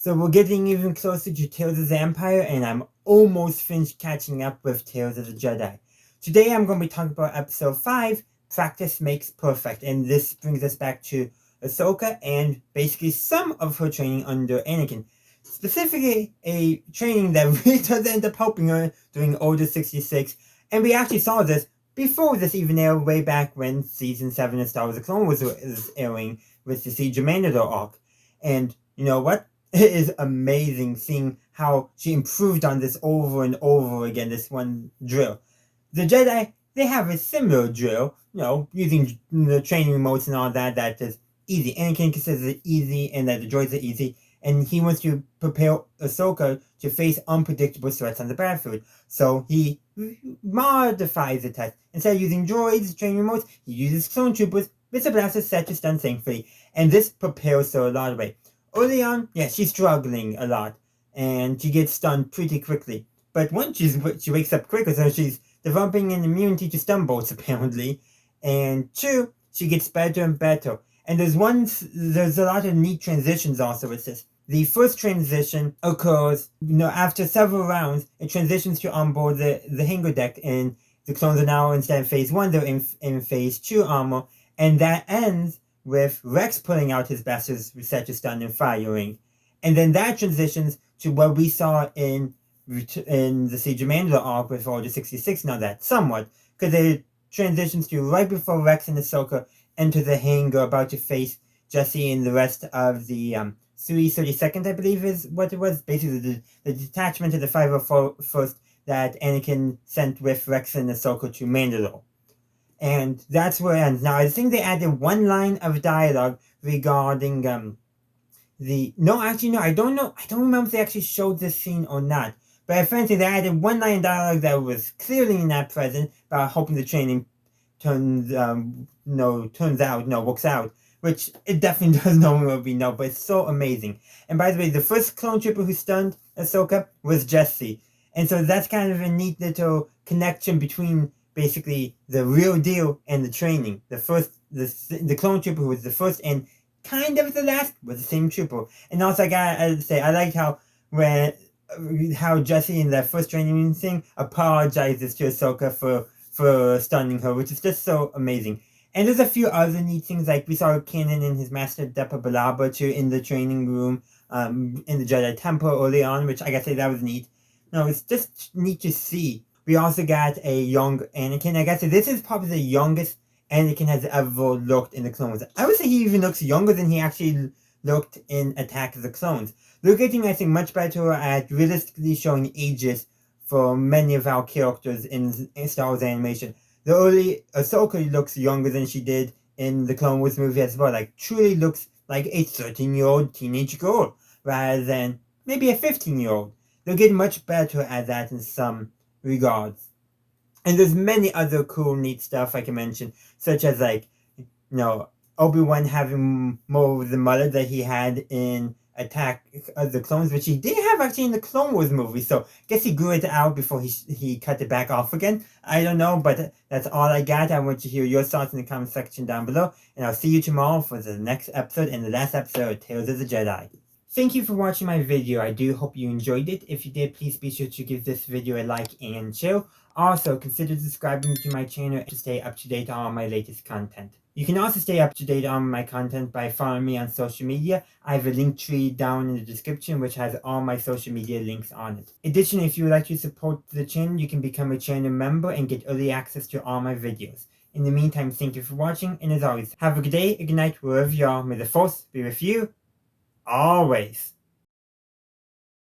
So we're getting even closer to Tales of the Empire, and I'm almost finished catching up with Tales of the Jedi. Today I'm going to be talking about episode 5, Practice Makes Perfect, and this brings us back to Ahsoka and basically some of her training under Anakin. Specifically, a training that really does end up helping her during Order 66, and we actually saw this before this even aired way back when Season 7 of Star Wars The Clone Wars was airing with the Siege of Mandalore arc. And you know what? It is amazing seeing how she improved on this over and over again, this one drill. The Jedi, they have a similar drill, using the training remotes and all that, that is easy. Anakin considers it easy and that the droids are easy, and he wants to prepare Ahsoka to face unpredictable threats on the battlefield. So he modifies the test. Instead of using droids, training remotes, he uses clone troopers with the blaster set to stun thankfully, and this prepares her a lot of way. Early on, yeah, she's struggling a lot, and she gets stunned pretty quickly. But once she wakes up quicker, so she's developing an immunity to stun bolts, apparently. And 2, she gets better and better. And there's a lot of neat transitions also with this. The first transition occurs, after several rounds, it transitions to onboard the hangar deck, and the clones are now, instead of phase 1, they're in phase 2 armor, and that ends with Rex pulling out his blasters set to stun and firing. And then that transitions to what we saw in the Siege of Mandalore arc with Order 66, now that somewhat, because it transitions to right before Rex and Ahsoka enter the hangar about to face Jesse and the rest of the 332nd, I believe is what it was, basically the detachment of the 501st that Anakin sent with Rex and Ahsoka to Mandalore. And that's where it ends. Now, I think they added one line of dialogue regarding I don't know. I don't remember if they actually showed this scene or not. But apparently they added one line of dialogue that was clearly not present, about hoping the training works out. Which it definitely does normally know, but it's so amazing. And by the way, the first clone trooper who stunned Ahsoka was Jesse. And so that's kind of a neat little connection between basically the real deal and the training. The clone trooper who was the first and kind of the last was the same trooper. And also I gotta say, I liked how Jesse in that first training thing apologizes to Ahsoka for stunning her, which is just so amazing. And there's a few other neat things, like we saw Kanan and his master Depa Billaba too in the training room, in the Jedi Temple early on, which I gotta say that was neat. No, it's just neat to see. We also got a young Anakin. I gotta say, this is probably the youngest Anakin has ever looked in the Clone Wars. I would say he even looks younger than he actually looked in Attack of the Clones. They're getting, I think, much better at realistically showing ages for many of our characters in Star Wars animation. The early Ahsoka looks younger than she did in the Clone Wars movie as well. Like, truly looks like a 13-year-old teenage girl, rather than maybe a 15-year-old. They're getting much better at that in some regards. And there's many other cool, neat stuff I can mention, such as, Obi-Wan having more of the mullet that he had in Attack of the Clones, which he did have actually in the Clone Wars movie, so I guess he grew it out before he cut it back off again. I don't know, but that's all I got. I want to hear your thoughts in the comment section down below, and I'll see you tomorrow for the next episode and the last episode of Tales of the Jedi. Thank you for watching my video. I do hope you enjoyed it. If you did, please be sure to give this video a like and share. Also, consider subscribing to my channel to stay up to date on all my latest content. You can also stay up to date on my content by following me on social media. I have a link tree down in the description which has all my social media links on it. Additionally, if you would like to support the channel, you can become a channel member and get early access to all my videos. In the meantime, thank you for watching, and as always, have a good day, a good night, wherever you are. May the Force be with you always.